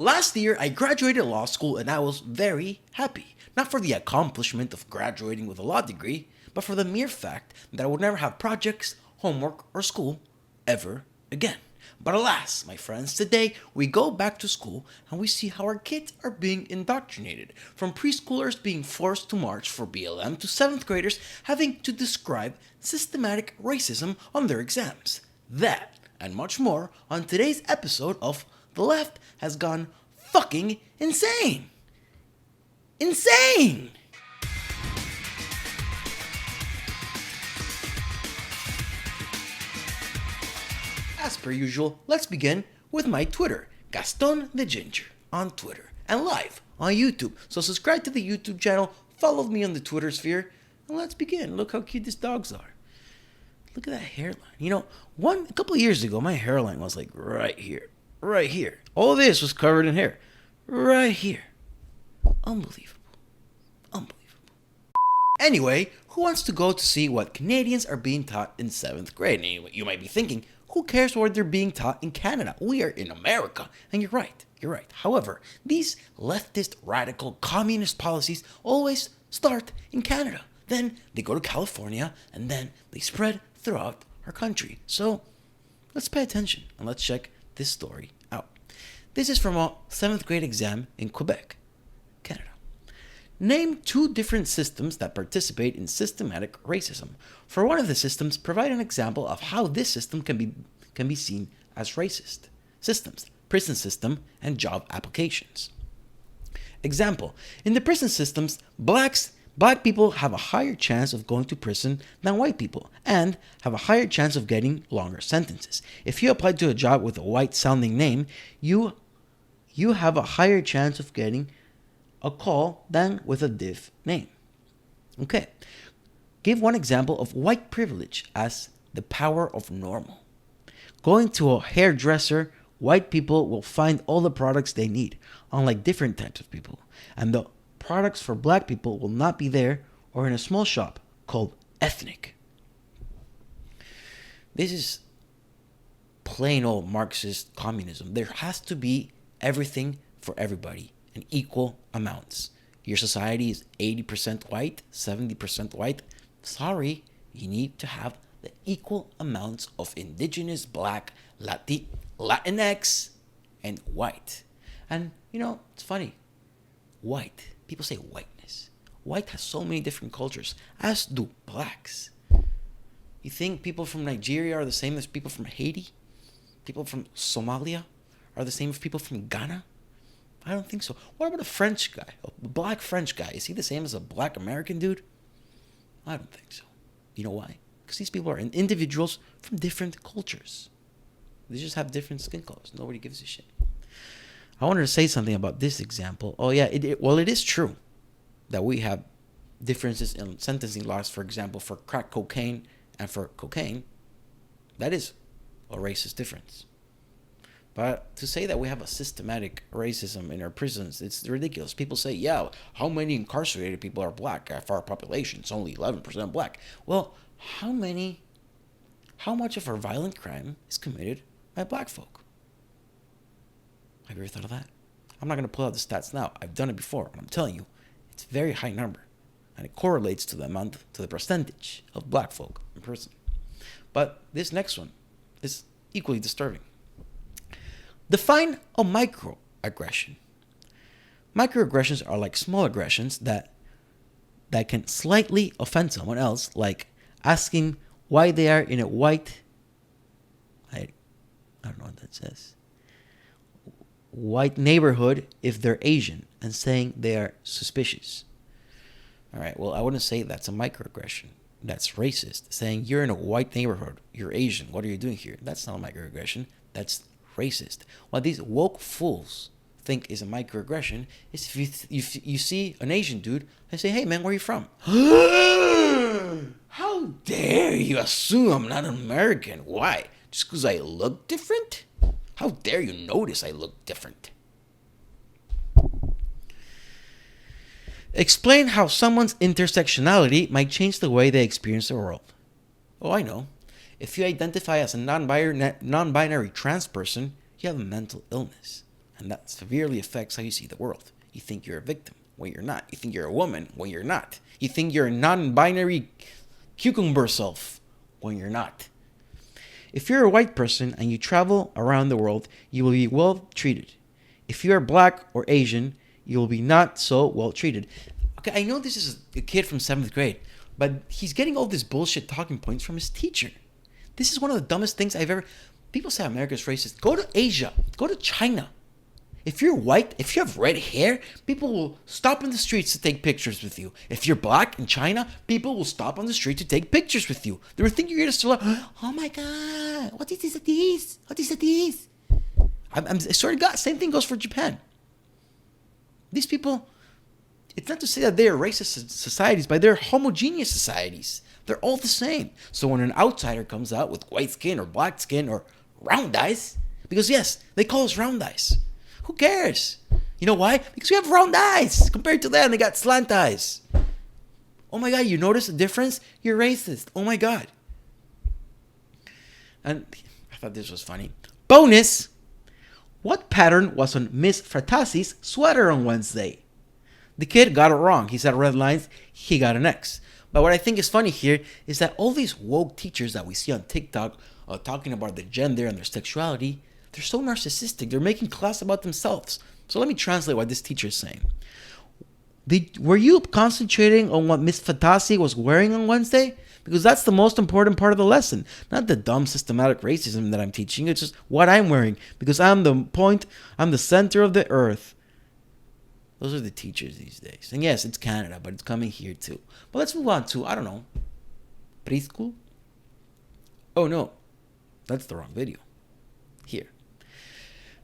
Last year, I graduated law school and I was very happy. Not for the accomplishment of graduating with a law degree, but for the mere fact that I would never have projects, homework, or school ever again. But alas, my friends, today we go back to school and we see how our kids are being indoctrinated. From preschoolers being forced to march for BLM to 7th graders having to describe systematic racism on their exams. That and much more on today's episode of The Left Has Gone Fucking Insane. Insane! As per usual, let's begin with my Twitter, Gaston the Ginger on Twitter, and live on YouTube. So subscribe to the YouTube channel, follow me on the Twitter sphere, and let's begin. Look how cute these dogs are. Look at that hairline. You know, a couple of years ago, my hairline was like right here. Right here. All this was covered in hair. Right here. Unbelievable. Unbelievable. Anyway, who wants to go to see what Canadians are being taught in 7th grade? And you might be thinking, who cares what they're being taught in Canada? We are in America. And you're right. You're right. However, these leftist, radical, communist policies always start in Canada. Then they go to California, and then they spread throughout our country. So let's pay attention and let's check this story out. This is from a 7th grade exam in Quebec, Canada. Name 2 different systems that participate in systematic racism. For one of the systems, provide an example of how this system can be seen as racist. Systems: prison system and job applications. Example: in the prison systems, black people have a higher chance of going to prison than white people and have a higher chance of getting longer sentences. If you apply to a job with a white-sounding name, you have a higher chance of getting a call than with a div name. Okay. Give one example of white privilege as the power of normal. Going to a hairdresser, white people will find all the products they need, unlike different types of people. And the products for black people will not be there or in a small shop called ethnic. This is plain old Marxist communism. There has to be everything for everybody in equal amounts. Your society is 80% white, 70% white. Sorry, you need to have the equal amounts of indigenous, black, Latinx, and white. And, it's funny. White. People say whiteness. White has so many different cultures, as do blacks. You think people from Nigeria are the same as people from Haiti? People from Somalia are the same as people from Ghana? I don't think so. What about a French guy? A black French guy? Is he the same as a black American dude? I don't think so. You know why? Because these people are individuals from different cultures. They just have different skin colors. Nobody gives a shit. I wanted to say something about this example. Oh yeah, it is true that we have differences in sentencing laws, for example, for crack cocaine and for cocaine. That is a racist difference. But to say that we have a systematic racism in our prisons, it's ridiculous. People say, yeah, how many incarcerated people are black? For our population, it's only 11% black. Well, how much of our violent crime is committed by black folk? Have you ever thought of that? I'm not going to pull out the stats now. I've done it before, and I'm telling you, it's a very high number. And it correlates to the percentage of black folk in prison. But this next one is equally disturbing. Define a microaggression. Microaggressions are like small aggressions that can slightly offend someone else, like asking why they are in a white, I don't know what that says, white neighborhood if they're Asian, and saying they are suspicious. All right, well, I wouldn't say that's a microaggression. That's racist. Saying you're in a white neighborhood, you're Asian, what are you doing here? That's not a microaggression. That's racist. What these woke fools think is a microaggression is if you see an Asian dude, they say, hey man, where are you from? How dare you assume I'm not an American? Why? Just because I look different? How dare you notice I look different? Explain how someone's intersectionality might change the way they experience the world. Oh, I know. If you identify as a non-binary trans person, you have a mental illness. And that severely affects how you see the world. You think you're a victim when you're not. You think you're a woman when you're not. You think you're a non-binary cucumber self when you're not. If you're a white person and you travel around the world, you will be well treated. If you are black or Asian, you will be not so well treated. Okay, I know this is a kid from 7th grade, but he's getting all this bullshit talking points from his teacher. This is one of the dumbest things I've ever... People say America's racist. Go to Asia. Go to China. If you're white, if you have red hair, people will stop in the streets to take pictures with you. If you're black in China, people will stop on the street to take pictures with you. They will think you're just like, oh my God, what is this? What is this? I swear to God, same thing goes for Japan. These people, it's not to say that they are racist societies, but they're homogeneous societies. They're all the same. So when an outsider comes out with white skin or black skin or round eyes, because yes, they call us round eyes. Who cares? You know why? Because we have round eyes. Compared to them, they got slant eyes. Oh my God, you notice the difference? You're racist. Oh my God. And I thought this was funny. Bonus! What pattern was on Miss Fratassi's sweater on Wednesday? The kid got it wrong. He said red lines. He got an X. But what I think is funny here is that all these woke teachers that we see on TikTok talking about their gender and their sexuality, they're so narcissistic. They're making class about themselves. So let me translate what this teacher is saying. Were you concentrating on what Miss Fatassi was wearing on Wednesday? Because that's the most important part of the lesson. Not the dumb systematic racism that I'm teaching. It's just what I'm wearing. Because I'm the center of the earth. Those are the teachers these days. And yes, it's Canada, but it's coming here too. But let's move on to, I don't know, preschool? Oh no, that's the wrong video. Here.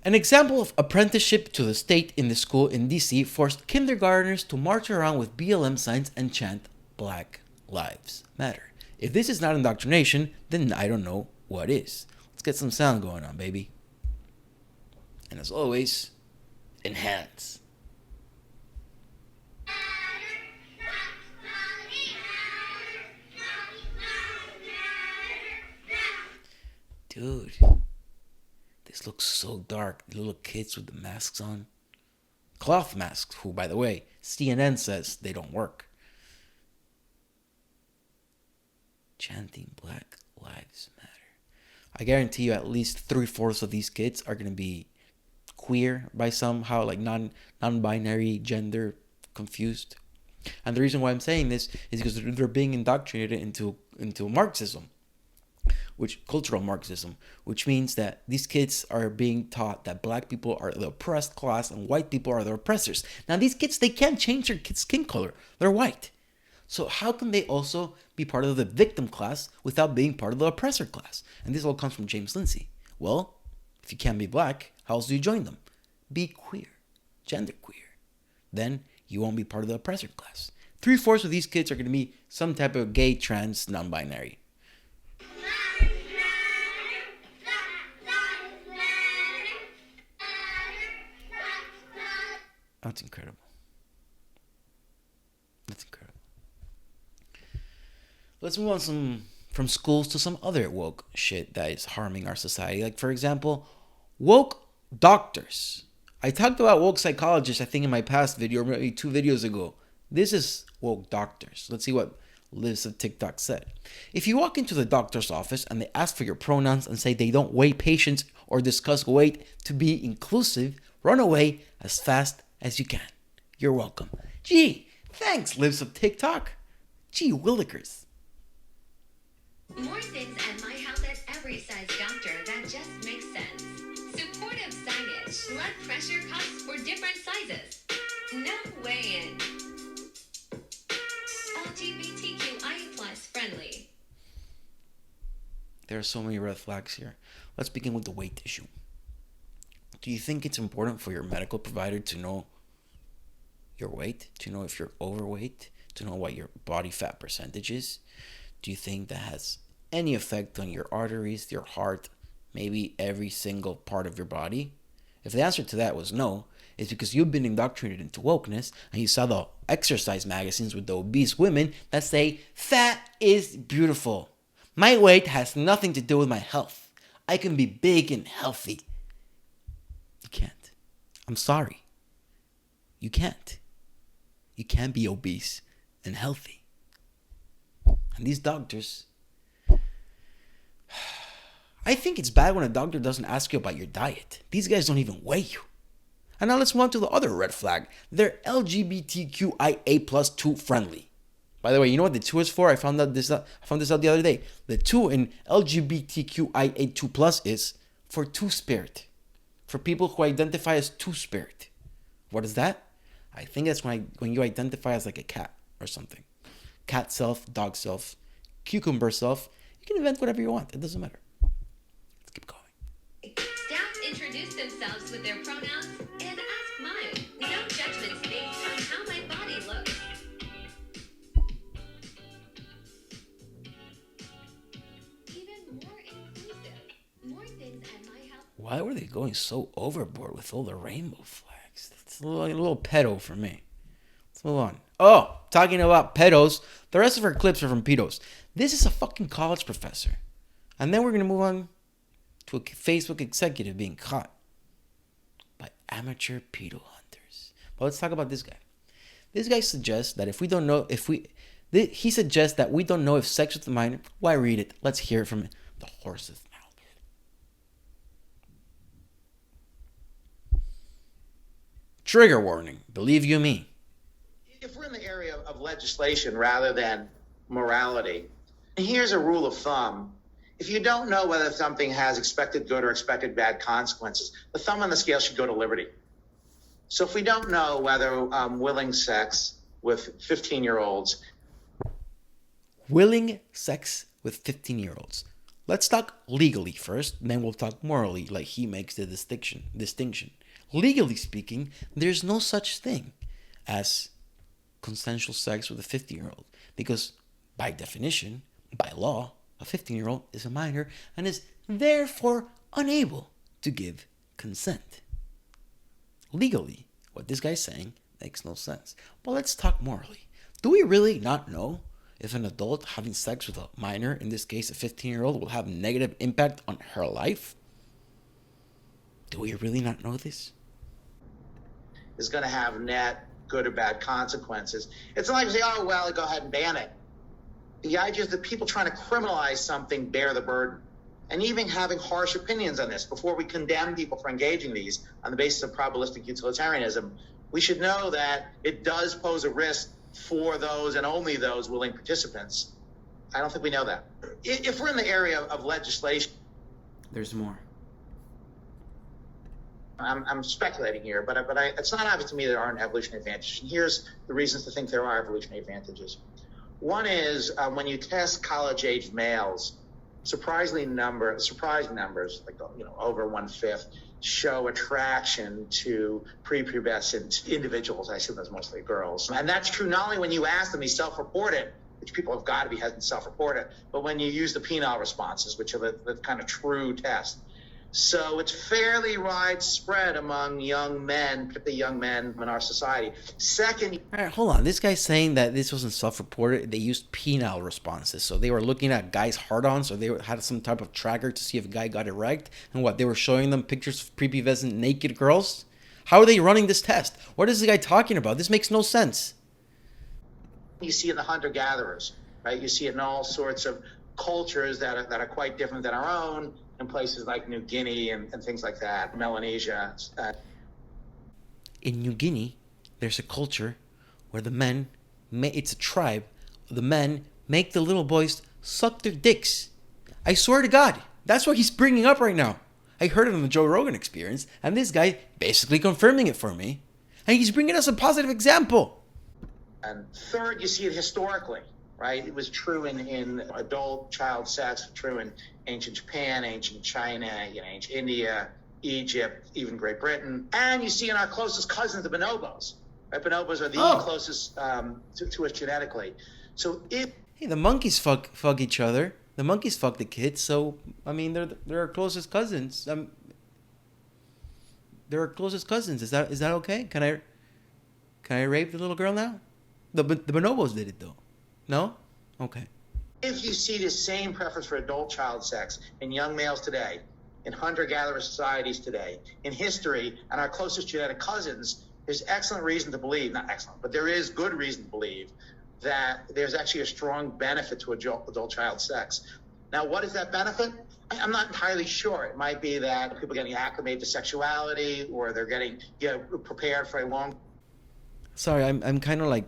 An example of apprenticeship to the state in the school in DC forced kindergartners to march around with BLM signs and chant Black Lives Matter. If this is not indoctrination, then I don't know what is. Let's get some sound going on, baby. And as always, enhance. Dude. This looks so dark. The little kids with the masks on. Cloth masks, who, by the way, CNN says they don't work. Chanting Black Lives Matter. I guarantee you at least 3/4 of these kids are going to be queer by somehow, like non-binary, gender confused. And the reason why I'm saying this is because they're being indoctrinated into Marxism. Cultural Marxism, which means that these kids are being taught that black people are the oppressed class and white people are the oppressors. Now these kids, they can't change their skin color. They're white. So how can they also be part of the victim class without being part of the oppressor class? And this all comes from James Lindsay. Well, if you can't be black, how else do you join them? Be queer, genderqueer. Then you won't be part of the oppressor class. 3/4 of these kids are going to be some type of gay, trans, non-binary. That's incredible. That's incredible. Let's move on from schools to some other woke shit that is harming our society. Like, for example, woke doctors. I talked about woke psychologists, I think, in my past video, or maybe 2 videos ago. This is woke doctors. Let's see what Liz of TikTok said. If you walk into the doctor's office and they ask for your pronouns and say they don't weigh patients or discuss weight to be inclusive, run away as fast as you can. You're welcome. Gee, thanks, Lives of TikTok. Gee willikers. More things at my house at every size doctor that just makes sense. Supportive signage. Blood pressure cuffs for different sizes. No weigh-in. LGBTQI+ friendly. There are so many red flags here. Let's begin with the weight issue. Do you think it's important for your medical provider to know your weight, to know if you're overweight, to know what your body fat percentage is? Do you think that has any effect on your arteries, your heart, maybe every single part of your body? If the answer to that was no, it's because you've been indoctrinated into wokeness and you saw the exercise magazines with the obese women that say, fat is beautiful. My weight has nothing to do with my health. I can be big and healthy. You can't. I'm sorry. You can't. You can't be obese and healthy. And these doctors, I think it's bad when a doctor doesn't ask you about your diet. These guys don't even weigh you. And now let's move on to the other red flag. They're LGBTQIA plus 2 friendly. By the way, you know what the 2 is for? I found this out the other day. The 2 in LGBTQIA2 plus is for two-spirit. For people who identify as two-spirit. What is that? I think that's when you identify as like a cat or something. Cat self, dog self, cucumber self. You can invent whatever you want. It doesn't matter. Let's keep going. Staff introduce themselves with their pronouns and ask mine. No judgments based on how my body looks. Even more inclusive. More things at my house. Why were they going so overboard with all the rainbow flags? It's a little pedo for me. Let's move on. Oh, talking about pedos. The rest of our clips are from pedos. This is a fucking college professor. And then we're going to move on to a Facebook executive being caught by amateur pedo hunters. But let's talk about this guy. This guy suggests that he suggests that we don't know if sex with a minor. Why read it? Let's hear it from the horse's mouth. Trigger warning. Believe you me. If we're in the area of legislation rather than morality, here's a rule of thumb. If you don't know whether something has expected good or expected bad consequences, the thumb on the scale should go to liberty. So if we don't know whether willing sex with 15-year-olds. Willing sex with 15-year-olds. Let's talk legally first, then we'll talk morally, like he makes the distinction. Legally speaking, there's no such thing as consensual sex with a 15-year-old because by definition, by law, a 15-year-old is a minor and is therefore unable to give consent. Legally, what this guy's saying makes no sense. But let's talk morally. Do we really not know if an adult having sex with a minor, in this case a 15-year-old, will have negative impact on her life? Do we really not know this? Is going to have net good or bad consequences. It's not like you say, oh, well, go ahead and ban it. The idea is that people trying to criminalize something bear the burden. And even having harsh opinions on this, before we condemn people for engaging these on the basis of probabilistic utilitarianism, we should know that it does pose a risk for those and only those willing participants. I don't think we know that. If we're in the area of legislation. There's more. I'm speculating here, but it's not obvious to me there aren't evolutionary advantages. And here's the reasons to think there are evolutionary advantages. One is when you test college-aged males, surprising numbers, like over 1/5, show attraction to prepubescent individuals. I assume that's mostly girls, and that's true not only when you ask them, they self-report it, which people have got to be hesitant to self-report it, but when you use the penile responses, which are the kind of true test. So it's fairly widespread among young men, particularly young men in our society. Second... All right, hold on. This guy's saying that this wasn't self-reported. They used penile responses. So they were looking at guys' hard-ons, or they had some type of tracker to see if a guy got erect. And what, they were showing them pictures of prepubescent naked girls? How are they running this test? What is this guy talking about? This makes no sense. You see it in the hunter-gatherers, right? You see it in all sorts of cultures that are quite different than our own, in places like New Guinea and things like that, Melanesia. In New Guinea, there's a culture where the men, it's a tribe, the men make the little boys suck their dicks. I swear to God, that's what he's bringing up right now. I heard it on the Joe Rogan Experience, and this guy basically confirming it for me. And he's bringing us a positive example. And third, you see it historically. Right? It was true in adult-child sex, true in ancient Japan, ancient China, ancient India, Egypt, even Great Britain. And you see in our closest cousins, the bonobos. Right? Bonobos are the closest to us genetically. So Hey, the monkeys fuck each other. The monkeys fuck the kids. So, I mean, they're our closest cousins. They're our closest cousins. Is that okay? Can I rape the little girl now? The bonobos did it, though. No? Okay. If you see the same preference for adult child sex in young males today, in hunter-gatherer societies today, in history, and our closest genetic cousins, there's excellent reason to believe, not excellent, but there is good reason to believe that there's actually a strong benefit to adult-child sex. Now, what is that benefit? I'm not entirely sure. It might be that people are getting acclimated to sexuality, or they're getting prepared for a long... Sorry, I'm kind of like,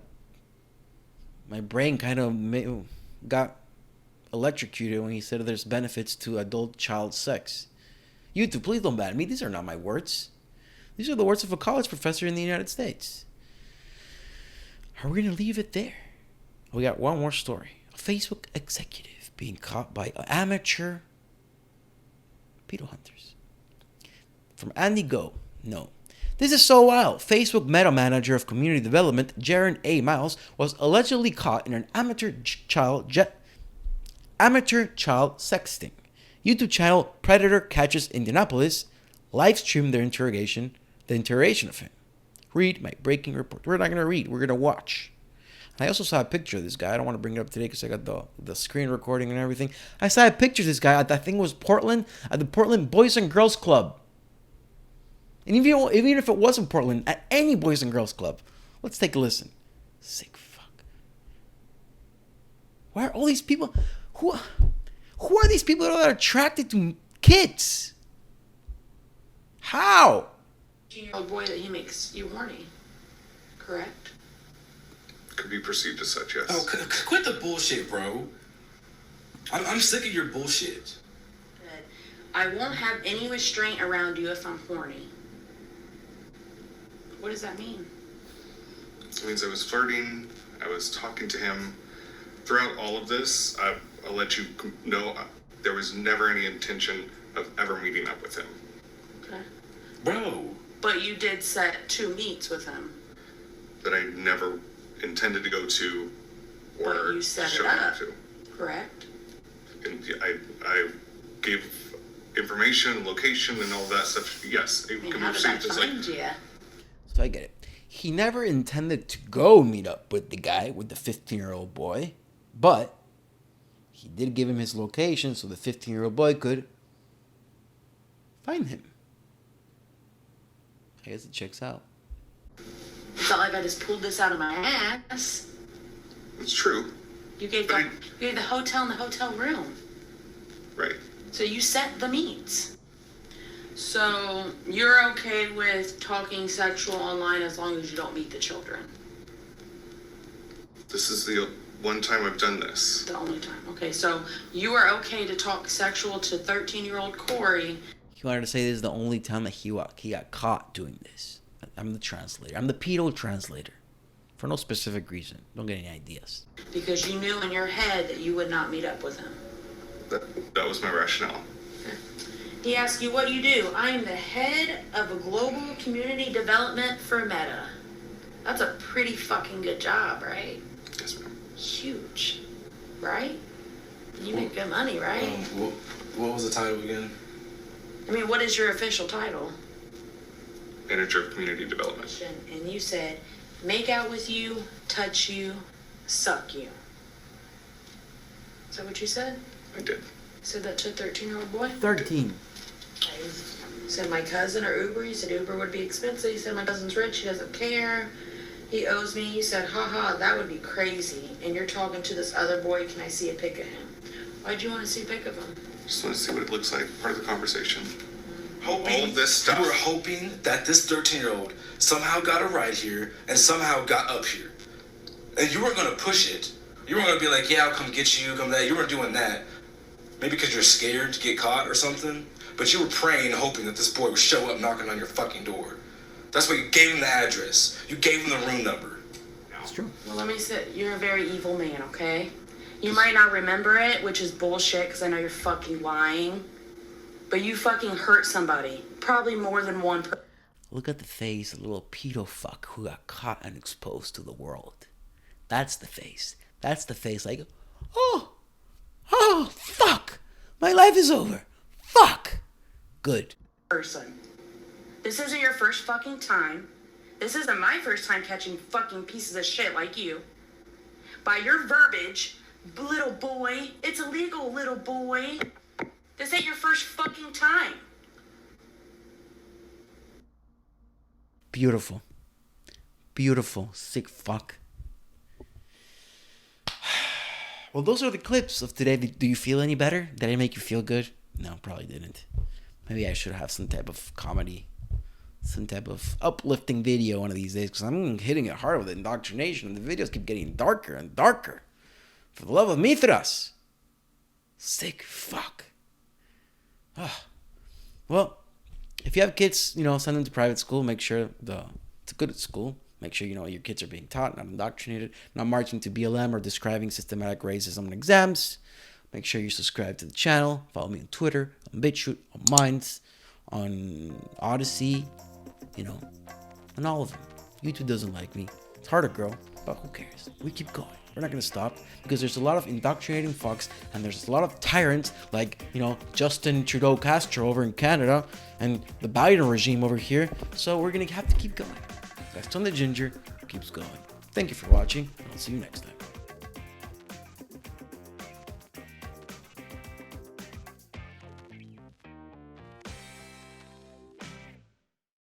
my brain kind of got electrocuted when he said there's benefits to adult-child sex. You two, please don't ban me. These are not my words. These are the words of a college professor in the United States. Are we going to leave it there? We got one more story. A Facebook executive being caught by amateur pedo hunters. From Andy Go. No. This is so wild. Facebook meta manager of community development, Jaron A. Miles, was allegedly caught in an amateur child sexting. YouTube channel Predator Catches Indianapolis live streamed the interrogation of him. Read my breaking report. We're not going to read. We're going to watch. I also saw a picture of this guy. I don't want to bring it up today because I got the screen recording and everything. I saw a picture of this guy at, I think it was Portland, at the Portland Boys and Girls Club. And even if it wasn't Portland, at any Boys and Girls Club. Let's take a listen. Sick fuck. Why are all these people... Who are these people that are attracted to kids? How? Oh boy, that he makes you horny, correct? Could be perceived as such, yes. Oh, quit the bullshit, bro. I'm sick of your bullshit. Good. I won't have any restraint around you if I'm horny. What does that mean? It means I was flirting, I was talking to him. Throughout all of this, I'll let you know there was never any intention of ever meeting up with him. Okay. Bro. But you did set 2 meets with him. That I never intended to go to or but you set show it up, to. Correct? And I gave information, location, and all that stuff. Yes, it And can how be did I perceived as like... find you? So I get it. He never intended to go meet up with the guy, with the 15-year-old boy, but he did give him his location so the 15-year-old boy could find him. I guess it checks out. It's not like I just pulled this out of my ass. It's true. You gave the hotel and the hotel room. Right. So you set the meets. So you're okay with talking sexual online as long as you don't meet the children? This is the one time I've done this. The only time. Okay, so you are okay to talk sexual to 13-year-old Corey. He wanted to say this is the only time that he got caught doing this. I'm the translator. I'm the pedo translator. For no specific reason. Don't get any ideas. Because you knew in your head that you would not meet up with him. That was my rationale. Okay. He asked you what you do. I am the head of a global community development for Meta. That's a pretty fucking good job, right? Yes, ma'am. Huge. Right? You make good money, right? What was the title again? I mean, what is your official title? Manager of Community Development. And you said, make out with you, touch you, suck you. Is that what you said? I did. You said that to a 13-year-old boy? 13. You said my cousin or Uber. You said Uber would be expensive. You said my cousin's rich. He doesn't care. He owes me. You said, haha, that would be crazy. And you're talking to this other boy. Can I see a pic of him? Why'd you want to see a pic of him? Just want to see what it looks like. Part of the conversation. Hoping, all of this stuff. You were hoping that this 13-year-old somehow got a ride here and somehow got up here. And you weren't going to push it. You weren't going to be like, yeah, I'll come get you, come that. You weren't doing that. Maybe because you're scared to get caught or something. But you were praying and hoping that this boy would show up knocking on your fucking door. That's why you gave him the address. You gave him the room number. It's true. Well, let me say, you're a very evil man, okay? You might not remember it, which is bullshit, because I know you're fucking lying. But you fucking hurt somebody. Probably more than one person. Look at the face of a little pedo fuck who got caught and exposed to the world. That's the face. That's the face like, oh, fuck. My life is over. Fuck. Good. Person. This isn't your first fucking time. This isn't my first time catching fucking pieces of shit like you. By your verbiage, little boy, it's illegal, little boy. This ain't your first fucking time. Beautiful. Beautiful. Sick fuck. Well, those are the clips of today. Do you feel any better? Did I make you feel good? No, probably didn't. Maybe I should have some type of comedy, some type of uplifting video one of these days, because I'm hitting it hard with indoctrination, and the videos keep getting darker and darker. For the love of Mithras. Sick fuck. Well, if you have kids, send them to private school. Make sure it's good at school. Make sure your kids are being taught, not indoctrinated, not marching to BLM or describing systematic racism on exams. Make sure you subscribe to the channel. Follow me on Twitter, on BitChute, on Minds, on Odyssey, on all of them. YouTube doesn't like me. It's hard to grow, but who cares? We keep going. We're not going to stop because there's a lot of indoctrinating fucks and there's a lot of tyrants like, Justin Trudeau Castro over in Canada and the Biden regime over here. So we're going to have to keep going. Gaston the Ginger keeps going. Thank you for watching, and I'll see you next time.